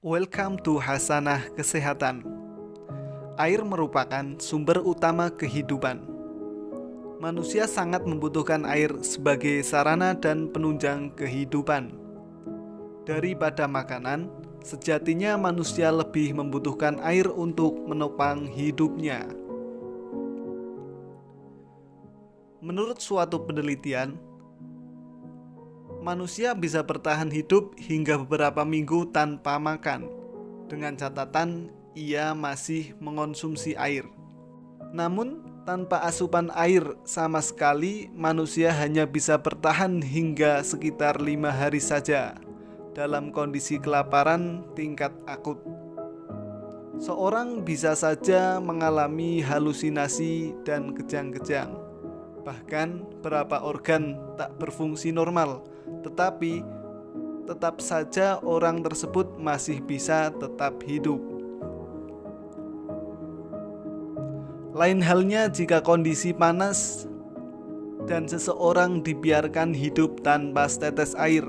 Welcome to Hasanah Kesehatan. Air merupakan sumber utama kehidupan. Manusia sangat membutuhkan air sebagai sarana dan penunjang kehidupan. Daripada makanan, sejatinya manusia lebih membutuhkan air untuk menopang hidupnya. Menurut suatu penelitian, manusia bisa bertahan hidup hingga beberapa minggu tanpa makan, dengan catatan ia masih mengonsumsi air. Namun, tanpa asupan air sama sekali, manusia hanya bisa bertahan hingga sekitar 5 hari saja dalam kondisi kelaparan tingkat akut. Seorang bisa saja mengalami halusinasi dan kejang-kejang. Bahkan beberapa organ tak berfungsi normal, tetapi tetap saja orang tersebut masih bisa tetap hidup. Lain halnya jika kondisi panas dan seseorang dibiarkan hidup tanpa setetes air.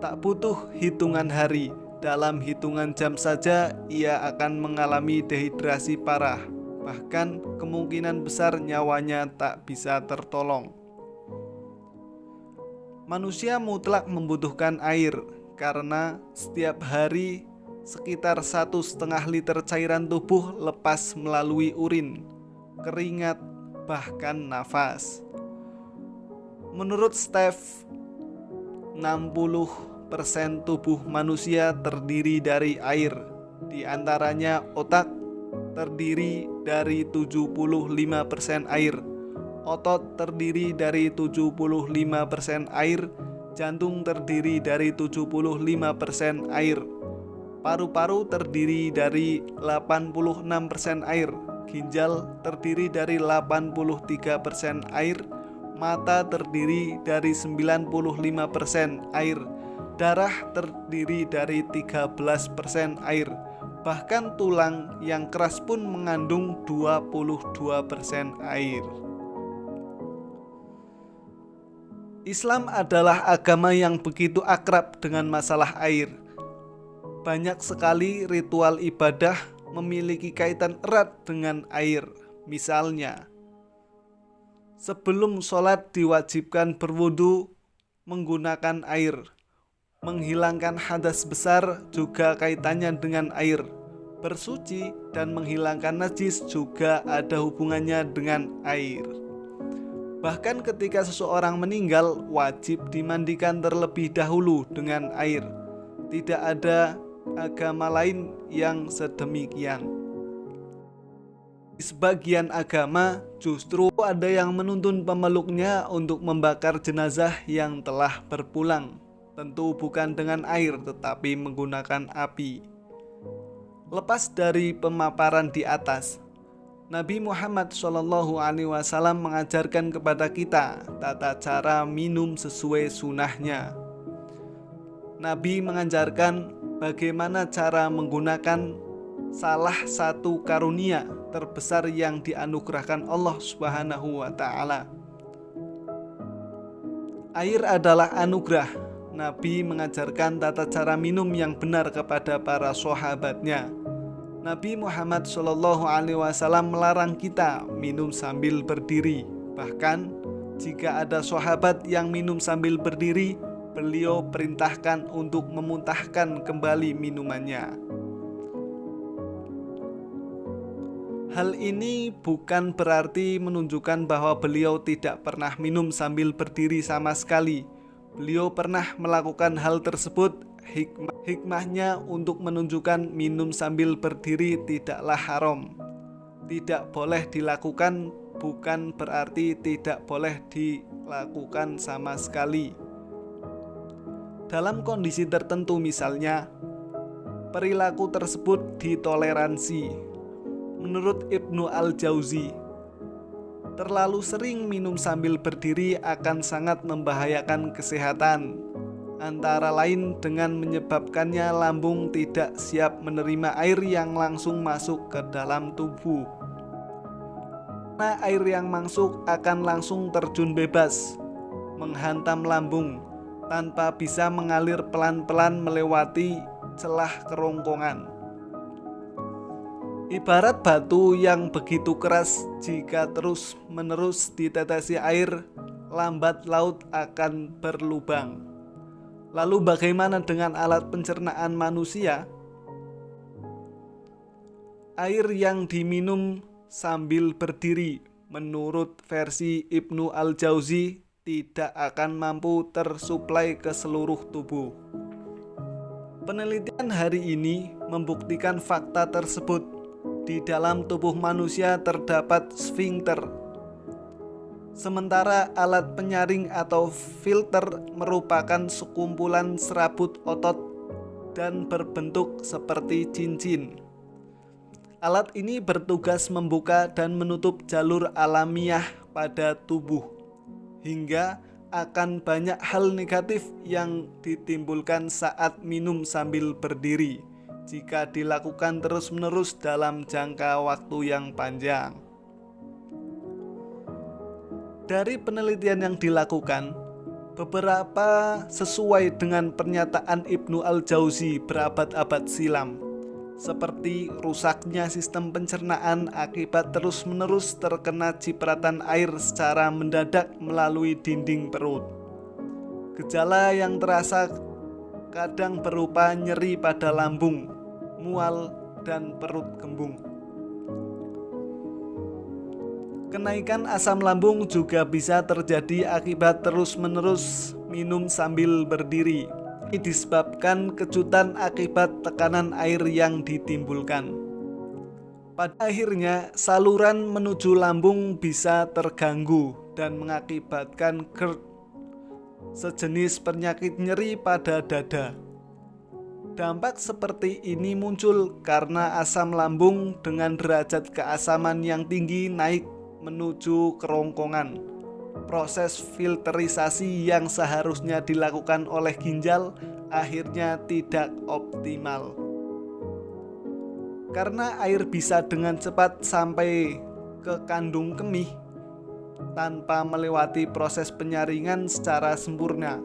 Tak butuh hitungan hari, dalam hitungan jam saja ia akan mengalami dehidrasi parah. Bahkan kemungkinan besar nyawanya tak bisa tertolong. Manusia mutlak membutuhkan air karena setiap hari sekitar 1,5 liter cairan tubuh lepas melalui urin, keringat, bahkan nafas. Menurut Steph, 60% tubuh manusia terdiri dari air, di antaranya otak terdiri dari 75% air, otot terdiri dari 75% air, jantung terdiri dari 75% air, paru-paru terdiri dari 86% air, ginjal terdiri dari 83% air, mata terdiri dari 95% air, darah terdiri dari 13% air, bahkan tulang yang keras pun mengandung 22% air. Islam adalah agama yang begitu akrab dengan masalah air. Banyak sekali ritual ibadah memiliki kaitan erat dengan air. Misalnya, sebelum sholat diwajibkan berwudu menggunakan air. Menghilangkan hadas besar juga kaitannya dengan air. Bersuci dan menghilangkan najis juga ada hubungannya dengan air. Bahkan ketika seseorang meninggal, wajib dimandikan terlebih dahulu dengan air. Tidak ada agama lain yang sedemikian. Di sebagian agama, justru ada yang menuntun pemeluknya untuk membakar jenazah yang telah berpulang. Tentu bukan dengan air, tetapi menggunakan api. Lepas dari pemaparan di atas, Nabi Muhammad SAW mengajarkan kepada kita tata cara minum sesuai sunahnya. Nabi mengajarkan bagaimana cara menggunakan salah satu karunia terbesar yang dianugerahkan Allah Subhanahu wa Ta'ala. Air adalah anugerah. Nabi mengajarkan tata cara minum yang benar kepada para sahabatnya. Nabi Muhammad SAW melarang kita minum sambil berdiri. Bahkan jika ada sahabat yang minum sambil berdiri, beliau perintahkan untuk memuntahkan kembali minumannya. Hal ini bukan berarti menunjukkan bahwa beliau tidak pernah minum sambil berdiri sama sekali. Beliau pernah melakukan hal tersebut. Hikmahnya untuk menunjukkan minum sambil berdiri tidaklah haram. Tidak boleh dilakukan bukan berarti tidak boleh dilakukan sama sekali. Dalam kondisi tertentu misalnya, perilaku tersebut ditoleransi. Menurut Ibnu Al-Jauzi, terlalu sering minum sambil berdiri akan sangat membahayakan kesehatan. Antara lain dengan menyebabkannya lambung tidak siap menerima air yang langsung masuk ke dalam tubuh. Karena air yang masuk akan langsung terjun bebas, menghantam lambung, tanpa bisa mengalir pelan-pelan melewati celah kerongkongan. Ibarat batu yang begitu keras, jika terus-menerus ditetesi air, lambat laut akan berlubang. Lalu bagaimana dengan alat pencernaan manusia? Air yang diminum sambil berdiri, menurut versi Ibnu Al-Jauzi, tidak akan mampu tersuplai ke seluruh tubuh. Penelitian hari ini membuktikan fakta tersebut. Di dalam tubuh manusia terdapat sfinkter, sementara alat penyaring atau filter merupakan sekumpulan serabut otot dan berbentuk seperti cincin. Alat ini bertugas membuka dan menutup jalur alamiah pada tubuh, hingga akan banyak hal negatif yang ditimbulkan saat minum sambil berdiri jika dilakukan terus-menerus dalam jangka waktu yang panjang. Dari penelitian yang dilakukan, beberapa sesuai dengan pernyataan Ibnu Al-Jauzi berabad-abad silam, seperti rusaknya sistem pencernaan akibat terus-menerus terkena cipratan air secara mendadak melalui dinding perut. Gejala yang terasa kadang berupa nyeri pada lambung, mual, dan perut kembung. Kenaikan asam lambung juga bisa terjadi akibat terus-menerus minum sambil berdiri. Ini disebabkan kejutan akibat tekanan air yang ditimbulkan. Pada akhirnya, saluran menuju lambung bisa terganggu dan mengakibatkan GERD, sejenis penyakit nyeri pada dada. Dampak seperti ini muncul karena asam lambung dengan derajat keasaman yang tinggi naik menuju kerongkongan. Proses filterisasi yang seharusnya dilakukan oleh ginjal akhirnya tidak optimal. Karena air bisa dengan cepat sampai ke kandung kemih tanpa melewati proses penyaringan secara sempurna.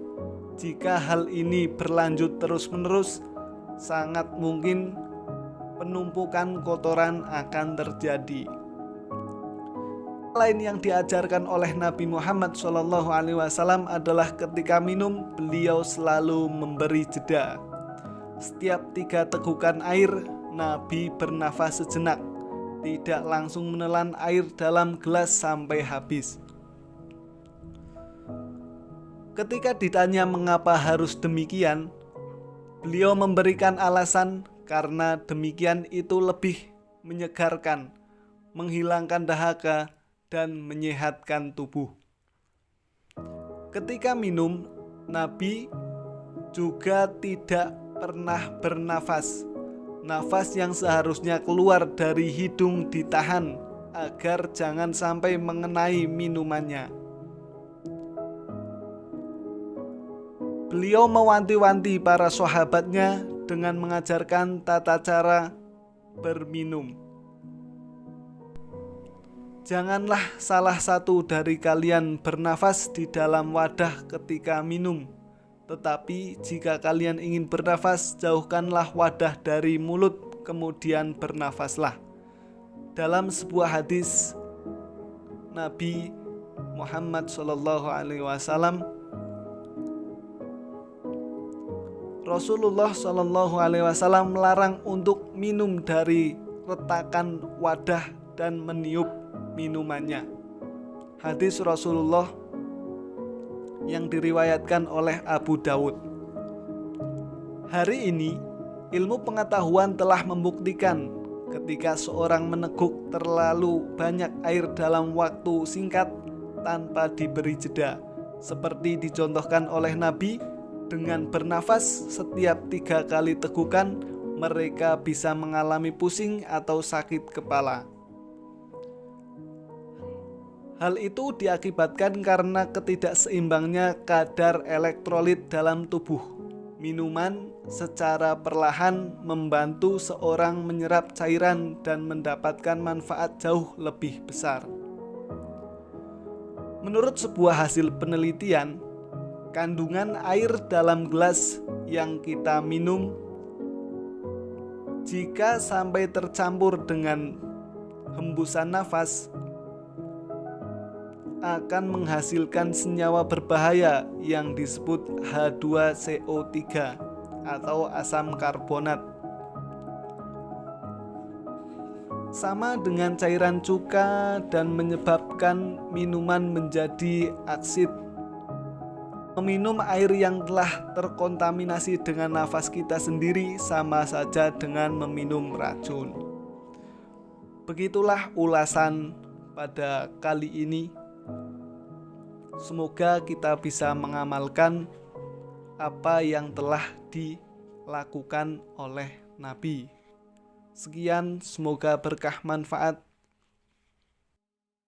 Jika hal ini berlanjut terus-menerus, sangat mungkin penumpukan kotoran akan terjadi. Lain yang diajarkan oleh Nabi Muhammad SAW adalah ketika minum, beliau selalu memberi jeda. Setiap 3 tegukan air, Nabi bernafas sejenak, tidak langsung menelan air dalam gelas sampai habis. Ketika ditanya mengapa harus demikian, beliau memberikan alasan karena demikian itu lebih menyegarkan, menghilangkan dahaga, dan menyehatkan tubuh. Ketika minum, Nabi juga tidak pernah bernafas. Nafas yang seharusnya keluar dari hidung ditahan agar jangan sampai mengenai minumannya. Beliau mewanti-wanti para sahabatnya dengan mengajarkan tata cara berminum. Janganlah salah satu dari kalian bernafas di dalam wadah ketika minum, tetapi jika kalian ingin bernafas, jauhkanlah wadah dari mulut, kemudian bernafaslah. Dalam sebuah hadis Nabi Muhammad SAW, Rasulullah SAW melarang untuk minum dari retakan wadah dan meniup minumannya. Hadis Rasulullah yang diriwayatkan oleh Abu Dawud. Hari ini, ilmu pengetahuan telah membuktikan ketika seorang meneguk terlalu banyak air dalam waktu singkat tanpa diberi jeda, seperti dicontohkan oleh Nabi, dengan bernafas setiap 3 kali tegukan, mereka bisa mengalami pusing atau sakit kepala. Hal itu diakibatkan karena ketidakseimbangnya kadar elektrolit dalam tubuh. Minuman secara perlahan membantu seorang menyerap cairan dan mendapatkan manfaat jauh lebih besar. Menurut sebuah hasil penelitian, kandungan air dalam gelas yang kita minum Jika sampai tercampur dengan hembusan nafas, akan menghasilkan senyawa berbahaya yang disebut H2CO3 atau asam karbonat. Sama dengan cairan cuka dan menyebabkan minuman menjadi asid. Meminum air yang telah terkontaminasi dengan nafas kita sendiri sama saja dengan meminum racun. Begitulah ulasan pada kali ini. Semoga kita bisa mengamalkan apa yang telah dilakukan oleh Nabi. Sekian, semoga berkah manfaat.